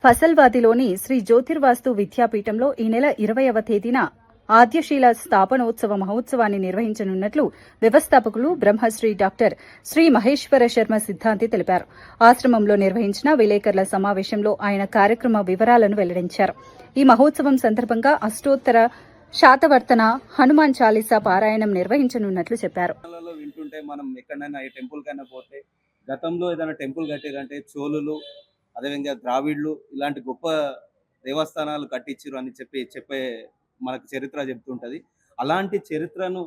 ఫసల్వాదిలోని శ్రీ జ్యోతిర్వాస్తు విద్యాపీఠంలో ఈ నెల 20వ తేదీన ఆద్యశీల స్థాపనోత్సవ మహోత్సవాన్ని నిర్వహించనున్నట్లు వ్యవస్థాపకులు బ్రహ్మశ్రీ డాక్టర్ శ్రీ మహేశ్వర శర్మ సిద్ధాంతి తెలిపారు. ఆశ్రమంలో నిర్వహించిన విలేకరుల సమావేశంలో ఆయన కార్యక్రమ వివరాలను వెల్లడించారు. ఈ మహోత్సవం సందర్భంగా అష్టోత్తర శాతవర్తన హనుమాన్ చాలీసా పారాయణం నిర్వహించనున్నట్లు చెప్పారు. గతంలో ఏదైనా టెంపుల్ కట్టారంటే చోళులు, అదేవిధంగా ద్రావిడ్లు ఇలాంటి గొప్ప దేవస్థానాలు కట్టించారు అని చెప్పే మనకు చరిత్ర చెప్తుంటది. అలాంటి చరిత్రను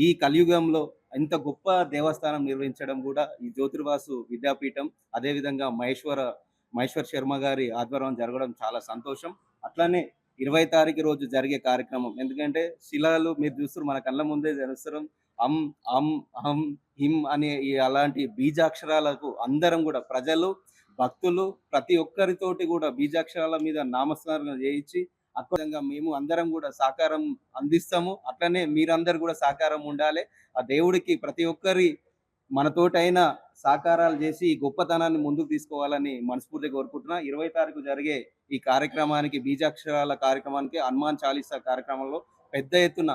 ఈ కలియుగంలో ఇంత గొప్ప దేవస్థానం నిర్వహించడం కూడా ఈ జ్యోతిర్వాసు విద్యాపీఠం, అదేవిధంగా మహేశ్వర్ శర్మ గారి ఆధ్వర్యం జరగడం చాలా సంతోషం. అట్లానే 20 తారీఖు రోజు జరిగే కార్యక్రమం, ఎందుకంటే శిలాలు మీరు చూస్తారు, మన కళ్ళ ముందే తెలుస్తారు. అం అం అహం హిం అనే అలాంటి బీజాక్షరాలకు అందరం కూడా ప్రజలు, భక్తులు ప్రతి ఒక్కరితోటి కూడా బీజాక్షరాల మీద నామస్మరణ చేయించి అద్భుతంగా మేము అందరం కూడా సహకారం అందిస్తాము. అట్లనే మీరందరూ కూడా సహకారం ఉండాలి. ఆ దేవుడికి ప్రతి ఒక్కరి మనతోటైనా సహకారాలు చేసి ఈ గొప్పతనాన్ని ముందుకు తీసుకోవాలని మనస్ఫూర్తిగా కోరుకుంటున్నా. 20 తారీఖు జరిగే ఈ కార్యక్రమానికి, బీజాక్షరాల కార్యక్రమానికి, హనుమాన్ చాలీసా కార్యక్రమంలో పెద్ద ఎత్తున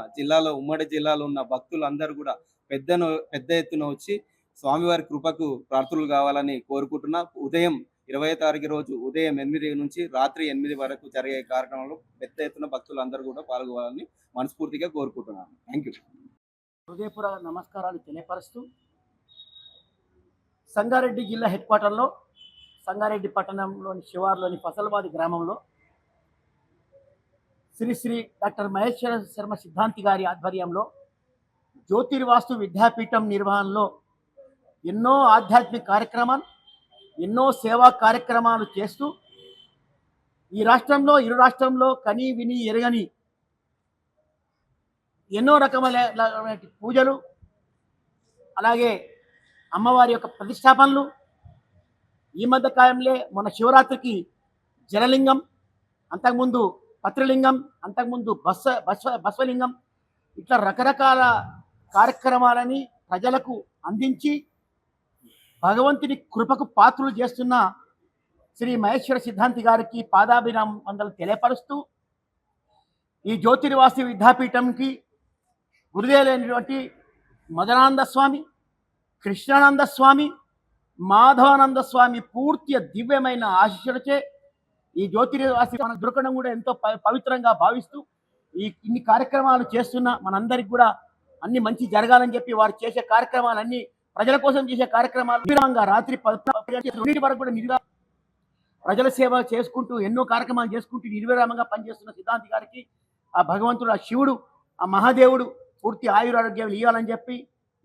ఉమ్మడి జిల్లాలో ఉన్న భక్తులందరూ కూడా పెద్ద ఎత్తున వచ్చి స్వామివారి కృపకు ప్రార్థనలు కావాలని కోరుకుంటున్నా. ఉదయం 20 తారీఖు రోజు ఉదయం 8 నుంచి రాత్రి 8 వరకు జరిగే కార్యక్రమంలో పెద్ద ఎత్తున భక్తులందరూ కూడా పాల్గొనాలని మనస్ఫూర్తిగా కోరుకుంటున్నాను. Thank you. హృదయపూర్వక నమస్కారాలు తెలియపరుస్తూ, సంగారెడ్డి జిల్లా హెడ్ క్వార్టర్లో సంగారెడ్డి పట్టణంలోని శివార్లోని ఫసల్వాది గ్రామంలో శ్రీ డాక్టర్ మహేశ్వర శర్మ సిద్ధాంతి గారి ఆధ్వర్యంలో జ్యోతిర్వాస్తు విద్యాపీఠం నిర్వహణలో ఎన్నో ఆధ్యాత్మిక కార్యక్రమాలు, ఎన్నో సేవా కార్యక్రమాలు చేస్తూ ఈ రాష్ట్రంలో, ఇరు రాష్ట్రంలో కని విని ఎరగని ఎన్నో రకమైన పూజలు, అలాగే అమ్మవారి యొక్క ప్రతిష్టాపనలు, ఈ మధ్య కాలంలో మన శివరాత్రికి జలలింగం, అంతకుముందు పత్రలింగం, అంతకుముందు బస్వలింగం, ఇట్లా రకరకాల కార్యక్రమాలని ప్రజలకు అందించి భగవంతుని కృపకు పాత్రలు చేస్తున్న శ్రీ మహేశ్వర సిద్ధాంతి గారికి పాదాభివందనలు తెలియపరుస్తూ, ఈ జ్యోతిర్వాసి విద్యాపీఠంకి గురుదేవులైనటువంటి మదనానంద స్వామి, కృష్ణానంద స్వామి, మాధవానంద స్వామి పూర్తి దివ్యమైన ఆశీస్సులచే ఈ జ్యోతిర్వాసి మన దొరకడం కూడా ఎంతో పవిత్రంగా భావిస్తూ ఇన్ని కార్యక్రమాలు చేస్తున్న మనందరికి కూడా అన్ని మంచి జరగాలని చెప్పి వారు చేసే కార్యక్రమాలన్నీ ప్రజల కోసం చేసే కార్యక్రమాలు రాత్రి 10 వరకు కూడా ప్రజల సేవ చేసుకుంటూ ఎన్నో కార్యక్రమాలు చేసుకుంటూ నిర్విరామంగా పనిచేస్తున్న సిద్ధాంతి గారికి ఆ భగవంతుడు, ఆ శివుడు, ఆ మహాదేవుడు పూర్తి ఆయురారోగ్యాలు ఇవ్వాలని చెప్పి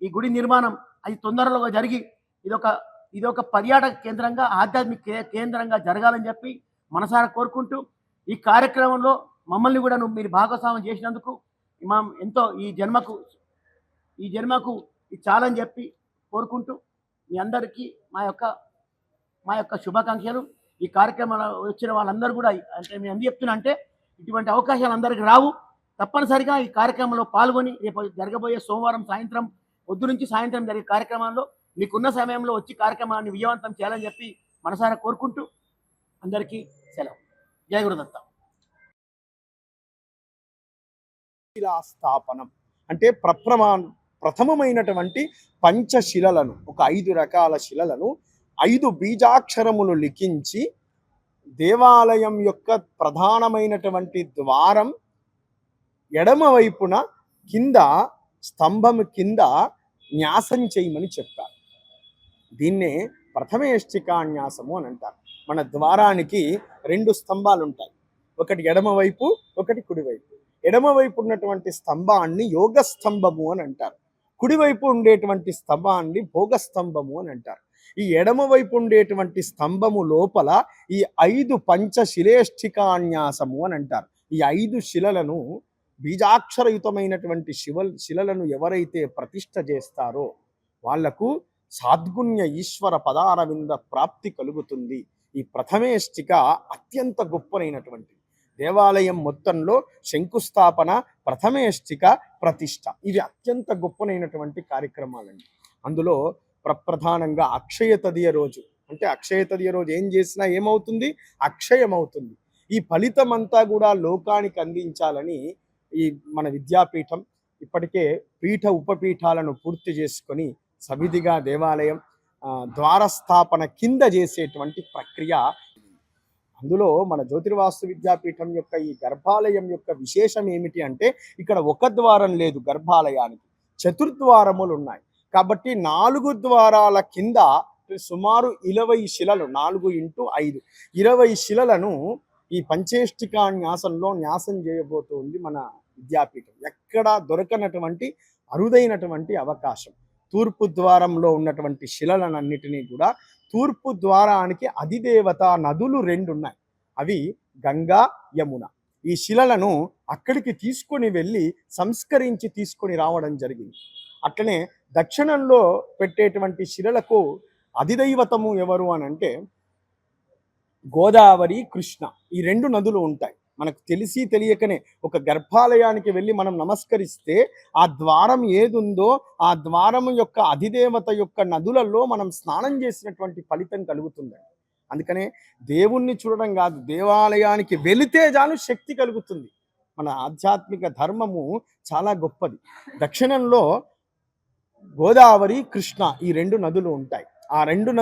ఈ గుడి నిర్మాణం అది తొందరలో జరిగి ఇదొక పర్యాటక కేంద్రంగా, ఆధ్యాత్మిక కేంద్రంగా జరగాలని చెప్పి మనసారా కోరుకుంటూ, ఈ కార్యక్రమంలో మమ్మల్ని కూడా మీరు భాగస్వామ్యం చేసినందుకు ఎంతో ఈ జన్మకు ఇది చాలని చెప్పి కోరుకుంటూ, మీ అందరికీ మా యొక్క శుభాకాంక్షలు. ఈ కార్యక్రమంలో వచ్చిన వాళ్ళందరూ కూడా అంటే మేము ఎందుకు చెప్తున్నా అంటే, ఇటువంటి అవకాశాలు అందరికీ రావు. తప్పనిసరిగా ఈ కార్యక్రమంలో పాల్గొని రేపు జరగబోయే సోమవారం సాయంత్రం పొద్దు నుంచి సాయంత్రం జరిగే కార్యక్రమాల్లో మీకున్న సమయంలో వచ్చి కార్యక్రమాన్ని విజయవంతం చేయాలని చెప్పి మనసారా కోరుకుంటూ అందరికీ సెలవు. జయ గురుదత్త. స్థాపనం అంటే ప్రథమమైనటువంటి పంచశిలలను, ఒక 5 రకాల శిలలను 5 బీజాక్షరములు లిఖించి దేవాలయం యొక్క ప్రధానమైనటువంటి ద్వారం ఎడమ వైపున కింద స్తంభం కింద న్యాసం చేయమని చెప్పారు. దీన్నే ప్రథమేష్టికాన్యాసము అని అంటారు. మన ద్వారానికి 2 స్తంభాలు ఉంటాయి, ఒకటి ఎడమవైపు, ఒకటి కుడివైపు. ఎడమవైపు ఉన్నటువంటి స్తంభాన్ని యోగ స్తంభము అని అంటారు, కుడివైపు ఉండేటువంటి స్తంభాన్ని భోగస్తంభము అని అంటారు. ఈ ఎడమవైపు ఉండేటువంటి స్తంభము లోపల ఈ 5 పంచశిలేష్ఠికాన్యాసము అని అంటారు. ఈ 5 శిలలను, బీజాక్షరయుతమైనటువంటి శిలలను ఎవరైతే ప్రతిష్ఠ చేస్తారో వాళ్లకు సాద్గుణ్య ఈశ్వర పదారవింద ప్రాప్తి కలుగుతుంది. ఈ ప్రథమేష్టిక అత్యంత గొప్పనైనటువంటి దేవాలయం మొత్తంలో శంకుస్థాపన, ప్రథమేష్టిక, ప్రతిష్ఠ ఇవి అత్యంత గొప్పనైనటువంటి కార్యక్రమాలండి. అందులో ప్రధానంగా అక్షయ తదియ రోజు అంటే అక్షయ తదియ రోజు ఏం చేసినా ఏమవుతుంది? అక్షయమవుతుంది. ఈ ఫలితం అంతా కూడా లోకానికి అందించాలని ఈ మన విద్యాపీఠం ఇప్పటికే పీఠ ఉపపీఠాలను పూర్తి చేసుకొని సవిధిగా దేవాలయం ద్వారస్థాపన కింద చేసేటువంటి ప్రక్రియ. అందులో మన జ్యోతిర్వాస్తు విద్యాపీఠం యొక్క ఈ గర్భాలయం యొక్క విశేషం ఏమిటి అంటే, ఇక్కడ ఒక ద్వారం లేదు గర్భాలయానికి, చతుర్ద్వారములు ఉన్నాయి. కాబట్టి 4 ద్వారాల కింద సుమారు 20 శిలలు, 4x5 20 శిలలను ఈ పంచేష్టికా న్యాసంలో న్యాసం చేయబోతుంది మన విద్యాపీఠం. ఎక్కడా దొరకనటువంటి అరుదైనటువంటి అవకాశం. తూర్పు ద్వారంలో ఉన్నటువంటి శిలలనన్నిటినీ కూడా, తూర్పు ద్వారానికి అధిదేవత నదులు 2 ఉన్నాయి. అవి గంగా, యమున. ఈ శిలలను అక్కడికి తీసుకొని వెళ్ళి సంస్కరించి తీసుకొని రావడం జరిగింది. అట్లనే దక్షిణంలో పెట్టేటువంటి శిలలకు అధిదైవతము ఎవరు అని అంటే గోదావరి, కృష్ణ, ఈ 2 నదులు ఉంటాయి. మనకు తెలిసి తెలియకనే ఒక గర్భాలయానికి వెళ్ళి మనం నమస్కరిస్తే ఆ ద్వారం ఏదుందో ఆ ద్వారం యొక్క అధిదేవత యొక్క నదులలో మనం స్నానం చేసినటువంటి ఫలితం కలుగుతుందండి. అందుకనే దేవుణ్ణి చూడడం కాదు, దేవాలయానికి వెళితే చాలు శక్తి కలుగుతుంది. మన ఆధ్యాత్మిక ధర్మము చాలా గొప్పది. దక్షిణంలో గోదావరి, కృష్ణ, ఈ 2 నదులు ఉంటాయి. ఆ 2 నదులు